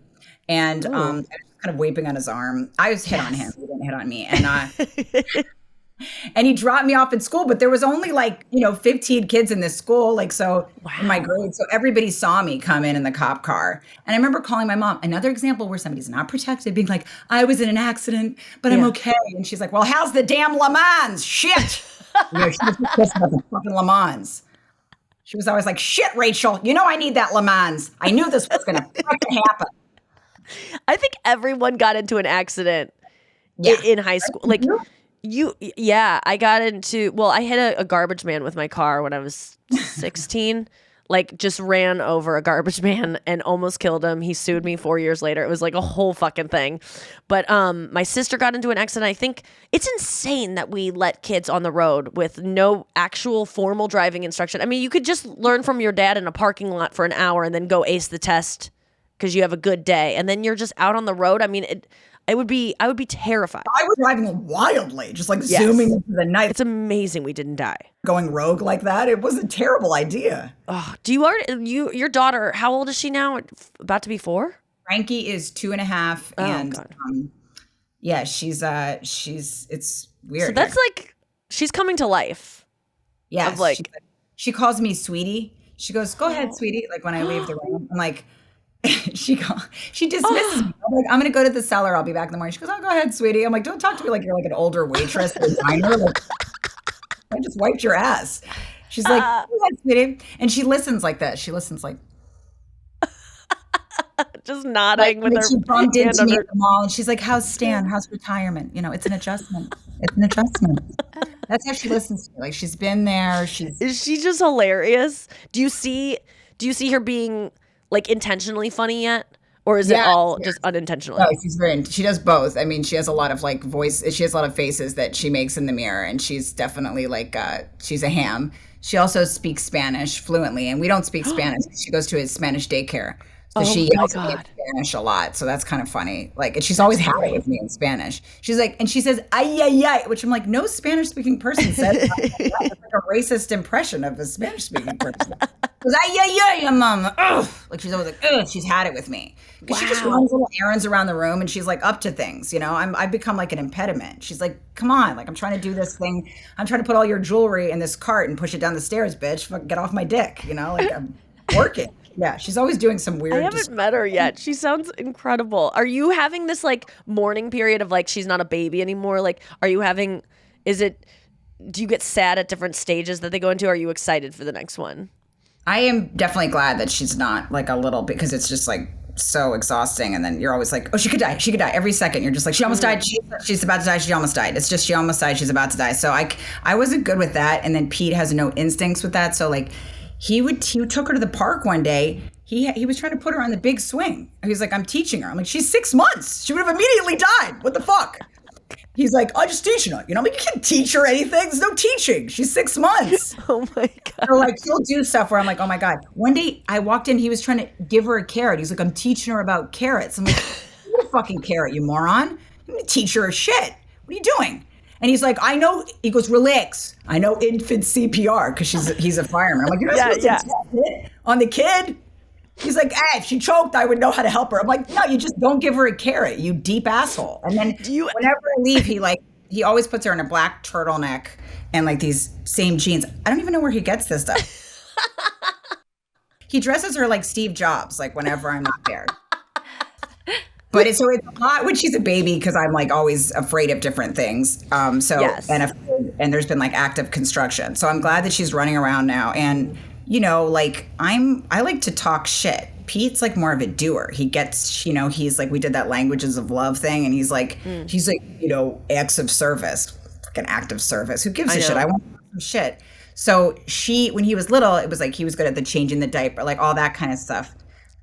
And I was kind of weeping on his arm. I was hit on him. He didn't hit on me. And and he dropped me off at school, but there was only like, 15 kids in this school. Like, so in my grade, so everybody saw me come in the cop car. And I remember calling my mom, another example where somebody's not protected, being like, I was in an accident, but I'm okay. And she's like, well, how's the damn Le Mans? Shit. She was just pissed about the fucking Le Mans. She was always like, shit, Rachel, I need that Le Mans. I knew this was going to fucking happen. I think everyone got into an accident in high school. Like I got into, I hit a garbage man with my car when I was 16. Like just ran over a garbage man and almost killed him. He sued me 4 years later. It was like a whole fucking thing. But my sister got into an accident. I think it's insane that we let kids on the road with no actual formal driving instruction. I mean, you could just learn from your dad in a parking lot for an hour and then go ace the test because you have a good day. And then you're just out on the road. I mean, I would be terrified. I was driving wildly, just like zooming into the night. It's amazing we didn't die. Going rogue like that, it was a terrible idea. Oh, your daughter, how old is she now? About to be 4? Frankie is 2.5, and God. it's weird. So that's like she's coming to life. Yeah, of like- she calls me sweetie. She goes, "Go ahead, sweetie." Like when I leave the room, I'm like, she dismisses me. I'm like, I'm gonna go to the cellar. I'll be back in the morning. She goes, "Oh, go ahead, sweetie." I'm like, "Don't talk to me like you're like an older waitress at a diner." Like, I just wiped your ass. She's like, "Oh, that's sweetie," and she listens like that. She listens like. Just nodding with Like, her she bumped hand into on me her. at the mall, and she's like, "How's Stan? How's retirement? You know, it's an adjustment. It's an adjustment." That's how she listens to me. Like she's been there. She's Is she just hilarious? Do you see her being like intentionally funny yet? Or is it yeah. all just unintentionally? No, she's very. She does both. I mean, she has a lot of like voice. She has a lot of faces that she makes in the mirror, and she's definitely like she's a ham. She also speaks Spanish fluently, and we don't speak Spanish. She goes to a Spanish daycare, so Oh she my yells at me in God. Spanish a lot. So that's kind of funny. Like, and she's always had it with me in Spanish. She's like, and she says "ay ay ay," which I'm like, no Spanish speaking person says that. It's like a racist impression of a Spanish speaking person. Goes, "ay ay ay, mom." Ugh. Like she's always like, ugh. She's had it with me. Because she just Wow. runs little errands around the room and she's like up to things, you know. I've become like an impediment. She's like, "Come on, like I'm trying to do this thing. I'm trying to put all your jewelry in this cart and push it down the stairs, bitch. Fuck, get off my dick, you know? Like I'm working." Yeah, she's always doing some I weird. haven't met her yet. She sounds incredible. Are you having this like mourning period of like she's not a baby anymore? Like, are you having? Do you get sad at different stages that they go into? Are you excited for the next one? I am definitely glad that she's not like a little, because it's just like so exhausting. And then you're always like, "Oh, she could die. She could die." Every second you're just like, "She almost died. She's about to die. She almost died." It's just, she almost died. She's about to die. So I wasn't good with that. And then Pete has no instincts with that. So like he took her to the park one day. He was trying to put her on the big swing. He was like, "I'm teaching her." I'm like, "She's 6 months. She would have immediately died. What the fuck?" He's like, "I'm just teaching her." You know, I'm like, "You can't teach her anything. There's no teaching. She's 6 months." Oh my God. Or like he'll do stuff where I'm like, "Oh my God." One day I walked in, he was trying to give her a carrot. He's like, "I'm teaching her about carrots." I'm like, "You're a fucking carrot, you moron. You didn't teach her a shit. What are you doing?" And he's like, "I know," he goes, "Relax. I know infant CPR," because he's a fireman. I'm like, "You're not supposed to test it on the kid." He's like, "If she choked, I would know how to help her." I'm like, "No, you just don't give her a carrot, you deep asshole." And then whenever I leave, he always puts her in a black turtleneck and like these same jeans. I don't even know where he gets this stuff. He dresses her like Steve Jobs, like whenever I'm not there. But it's a lot when she's a baby, because I'm like always afraid of different things. Yes. And there's been like active construction. So I'm glad that she's running around now. And you know, like I like to talk shit. Pete's like more of a doer. He gets, you know, he's like, we did that languages of love thing, and he's like, you know, acts of service, like an act of service. Who gives a shit? I want some shit. So when he was little, it was like he was good at the changing the diaper, like all that kind of stuff.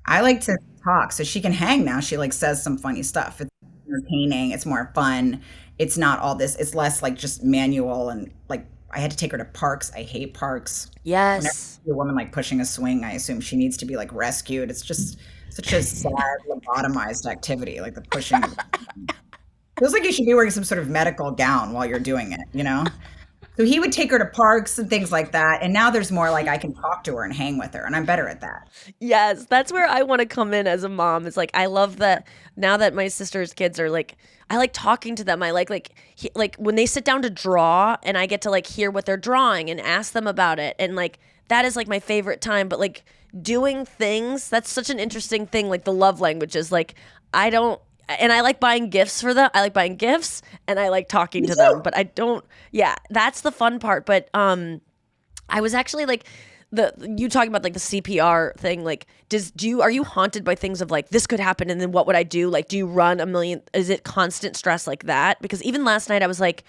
I like to talk, so she can hang now. She like says some funny stuff. It's entertaining. It's more fun. It's not all this. It's less like just manual, and like I had to take her to parks. I hate parks. Yes. Whenever I see a woman like pushing a swing, I assume she needs to be like rescued. It's just such a sad, lobotomized activity, like the pushing. Feels like you should be wearing some sort of medical gown while you're doing it, you know? So he would take her to parks and things like that. And now there's more like I can talk to her and hang with her, and I'm better at that. Yes, that's where I want to come in as a mom. It's like I love that now that my sister's kids are like, I like talking to them. I like when they sit down to draw and I get to like hear what they're drawing and ask them about it, and like that is like my favorite time. But like doing things, that's such an interesting thing. Like the love languages, like I don't. And I like buying gifts for them. I like buying gifts and I like talking to them, but I don't. Yeah, that's the fun part. But I was actually like you talking about like the CPR thing. Like, are you haunted by things of like this could happen and then what would I do? Like, do you run a million? Is it constant stress like that? Because even last night I was like,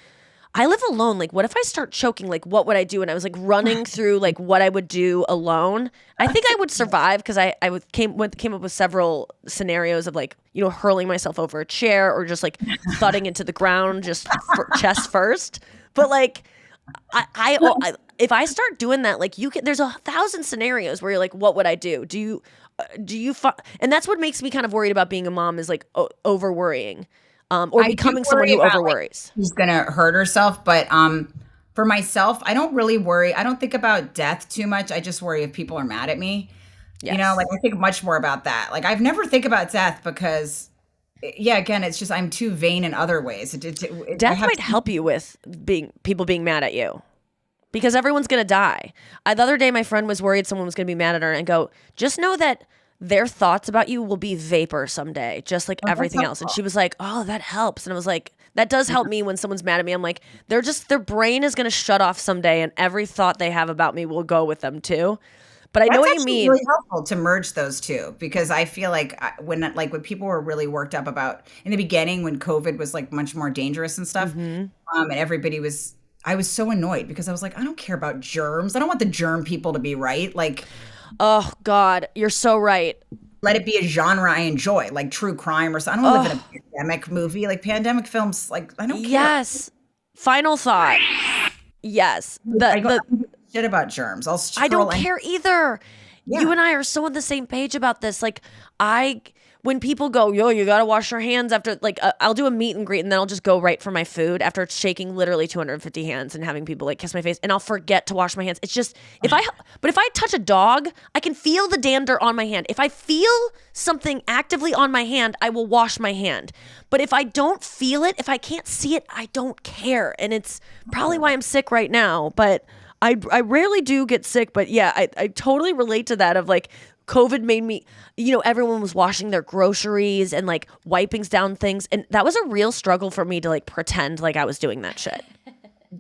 I live alone. Like, what if I start choking? Like, what would I do? And I was like running through like what I would do alone. I think I would survive because I came up with several scenarios of like, you know, hurling myself over a chair or just like thudding into the ground, just chest first. But like, I if I start doing that, like there's 1,000 scenarios where you're like, what would I do? And that's what makes me kind of worried about being a mom is like over worrying. Or becoming someone who over worries. Like, she's gonna hurt herself, but for myself, I don't really worry. I don't think about death too much. I just worry if people are mad at me. Yes. You know, like I think much more about that. Like I've never think about death because, yeah, again, it's just I'm too vain in other ways. Death might help you with people being mad at you. Because everyone's gonna die. The other day, my friend was worried someone was gonna be mad at her, and go, just know that their thoughts about you will be vapor someday, just like everything else. And helpful. she was like, oh, that helps. And I was like, that does help me when someone's mad at me. I'm like, their brain is going to shut off someday and every thought they have about me will go with them too. But I know what you mean. Really helpful to merge those two, because I feel like when people were really worked up about in the beginning when COVID was like much more dangerous and stuff, and everybody was, I was so annoyed because I was like, I don't care about germs. I don't want the germ people to be right. Like, oh God, you're so right. let it be a genre I enjoy, like true crime or something. I don't live in a pandemic movie, like pandemic films. Like I don't care. Yes. Final thought. Yes. I don't give a shit about germs. I don't care either. Yeah. You and I are so on the same page about this. Like when people go, yo, you got to wash your hands after, like, I'll do a meet and greet and then I'll just go right for my food after shaking literally 250 hands and having people like kiss my face, and I'll forget to wash my hands. It's just, but if I touch a dog, I can feel the dander on my hand. If I feel something actively on my hand, I will wash my hand. But if I don't feel it, if I can't see it, I don't care. And it's probably why I'm sick right now, but I rarely do get sick. But yeah, I totally relate to that of like, COVID made me, everyone was washing their groceries and like wiping down things. And that was a real struggle for me to like pretend like I was doing that shit.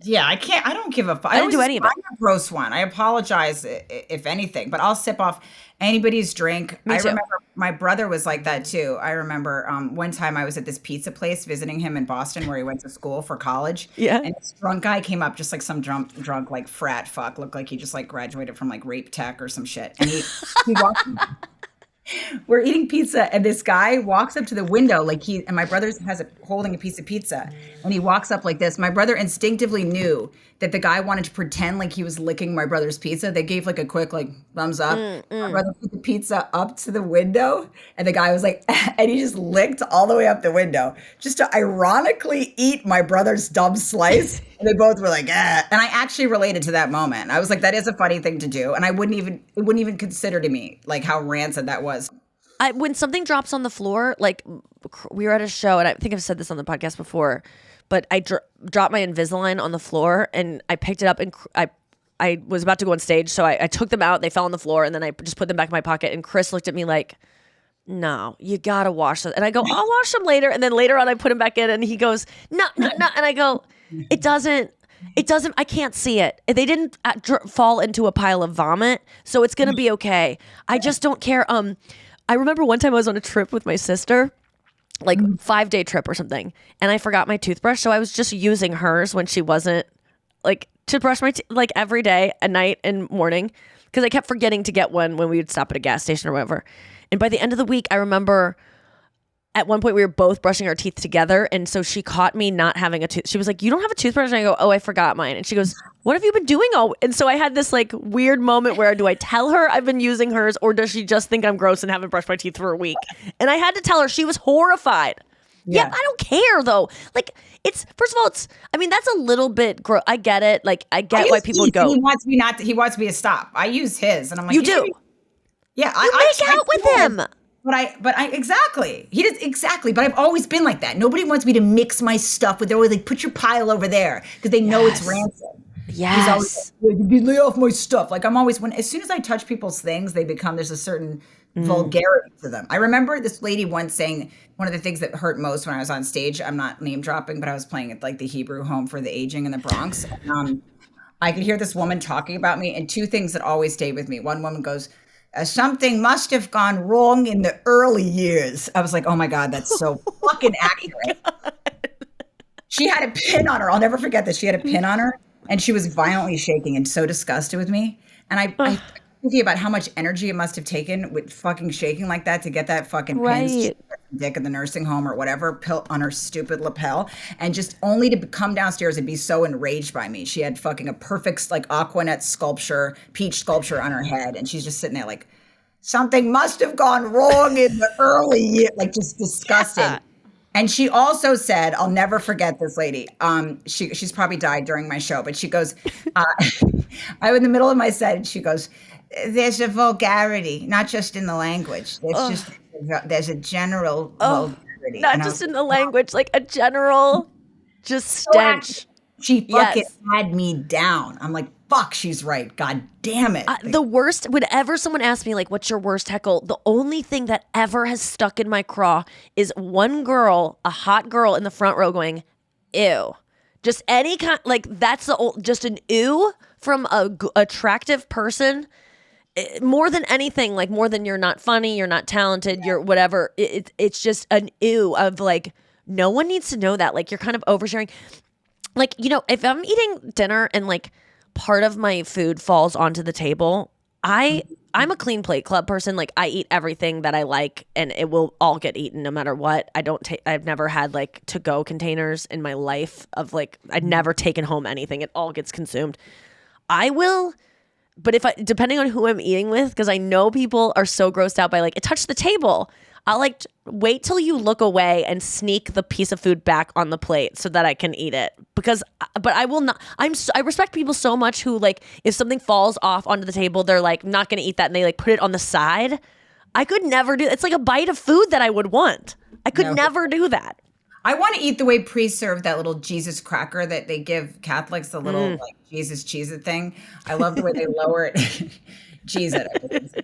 Yeah, I don't give a fuck. I didn't do any of it. I'm a gross one. I apologize if anything, but I'll sip off anybody's drink. Me too. Remember my brother was like that too. I remember one time I was at this pizza place visiting him in Boston where he went to school for college. Yeah. And this drunk guy came up, just like some drunk like frat fuck, looked like he just like graduated from like rape tech or some shit. And he walked. We're eating pizza and this guy walks up to the window and my brother holding a piece of pizza and he walks up like this. My brother instinctively knew that the guy wanted to pretend like he was licking my brother's pizza. They gave like a quick like thumbs up. My brother put the pizza up to the window and the guy was like, and he just licked all the way up the window just to ironically eat my brother's dumb slice. And they both were like, ah. And I actually related to that moment. I was like, that is a funny thing to do. And it wouldn't even consider to me like how rancid that was. When something drops on the floor, like we were at a show, and I think I've said this on the podcast before, but I dropped my Invisalign on the floor, and I picked it up, and I was about to go on stage, so I took them out. They fell on the floor, and then I just put them back in my pocket. And Chris looked at me like, "No, you gotta wash them." And I go, "I'll wash them later." And then later on, I put them back in, and he goes, "No." And I go, "It doesn't. I can't see it. They didn't fall into a pile of vomit, so it's gonna be okay. I just don't care." I remember one time I was on a trip with my sister, like 5-day trip or something, and I forgot my toothbrush, so I was just using hers when she wasn't, like, to brush my teeth like every day, at night and morning, because I kept forgetting to get one when we would stop at a gas station or whatever. And by the end of the week, I remember at one point we were both brushing our teeth together, and so she caught me not having a tooth. She was like, "You don't have a toothbrush?" And I go, "Oh, I forgot mine." And she goes, "What have you been doing all?" And so I had this like weird moment where, do I tell her I've been using hers, or does she just think I'm gross and haven't brushed my teeth for a week? And I had to tell her. She was horrified. Yeah, I don't care though. Like, it's, first of all, that's a little bit gross. I get it. Like, I get why people go. He wants me to stop. I use his, and I'm like, you do. Yeah, you make out with him. But I exactly. He does exactly. But I've always been like that. Nobody wants me to mix my stuff with. They're always like, put your pile over there because they know it's rancid. Yes. He's always like, you lay off my stuff. Like I'm always as soon as I touch people's things, there's a certain vulgarity to them. I remember this lady once saying one of the things that hurt most when I was on stage. I'm not name dropping, but I was playing at like the Hebrew Home for the Aging in the Bronx. I could hear this woman talking about me, and two things that always stayed with me. One woman goes, "Something must have gone wrong in the early years." I was like, oh my God, that's so fucking accurate. She had a pin on her. I'll never forget this. She had a pin on her and she was violently shaking and so disgusted with me. And I thinking about how much energy it must have taken with fucking shaking like that to get that fucking pin dick in the nursing home or whatever pill on her stupid lapel, and just only to come downstairs and be so enraged by me. She had fucking a perfect like Aquanet sculpture, peach sculpture on her head, and she's just sitting there like, something must have gone wrong in the early years, like just disgusting. Yeah. And she also said, I'll never forget this lady. She's probably died during my show, but she goes, I was in the middle of my set, and she goes, "There's a vulgarity, not just in the language. There's a general vulgarity." Not just in the language, like a general just stench. She fucking had me down. I'm like, fuck, she's right. God damn it. The worst, whenever someone asks me, like, what's your worst heckle? The only thing that ever has stuck in my craw is one girl, a hot girl in the front row going, ew. Just any kind, like, that's just an ew from a attractive person. More than anything, like, more than you're not funny, you're not talented, you're whatever. It's just an ew of, like, no one needs to know that. Like, you're kind of oversharing. Like, you know, if I'm eating dinner and, like, part of my food falls onto the table, I'm a clean plate club person. Like, I eat everything that I like and it will all get eaten no matter what. I've never had like to-go containers in my life of like, I'd never taken home anything. It all gets consumed. I will, but depending on who I'm eating with, because I know people are so grossed out by like, it touched the table. I'll like wait till you look away and sneak the piece of food back on the plate so that I can eat it. But I will not. I respect people so much who like if something falls off onto the table, they're like not going to eat that and they like put it on the side. I could never do. It's like a bite of food that I would want. I could never do that. I want to eat the way priests serve that little Jesus cracker that they give Catholics, the little like Jesus Cheez-It thing. I love the way they lower it. Cheez-It.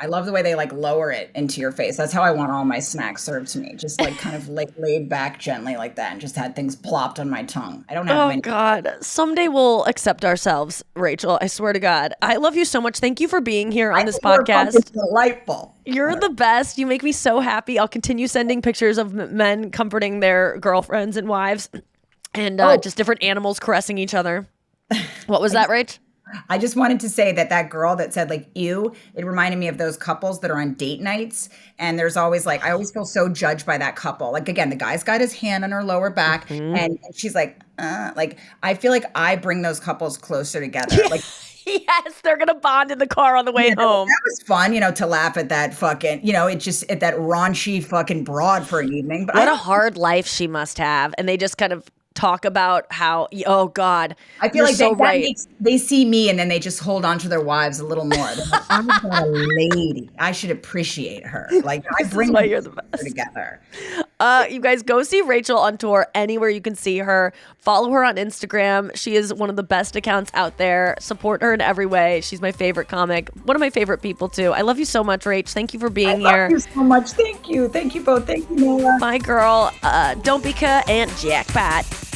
I love the way they like lower it into your face. That's how I want all my snacks served to me. Just like kind of like laid back gently like that and just had things plopped on my tongue. I don't have Oh God. Someday we'll accept ourselves, Rachel. I swear to God. I love you so much. Thank you for being here on this podcast. It's delightful. You're the best. You make me so happy. I'll continue sending pictures of men comforting their girlfriends and wives and just different animals caressing each other. What was that, Rach? I just wanted to say that girl that said like, ew, it reminded me of those couples that are on date nights. And there's always like, I always feel so judged by that couple. Like, again, the guy's got his hand on her lower back and she's like, I feel like I bring those couples closer together. Like, yes, they're going to bond in the car on the way home. That was fun, to laugh at that fucking, it's just at that raunchy fucking broad for an evening. But what a hard life she must have. And they just kind of talk about how, oh God, I feel like so they see me and then they just hold on to their wives a little more. Like, I'm a lady. I should appreciate her. Like I bring why you're the best. Together. You guys go see Rachel on tour anywhere you can see her. Follow her on Instagram. She is one of the best accounts out there. Support her in every way. She's my favorite comic. One of my favorite people too. I love you so much, Rach. Thank you for being here. Love you so much. Thank you. Thank you both. Thank you, Noah. My girl, don't be and jackpot.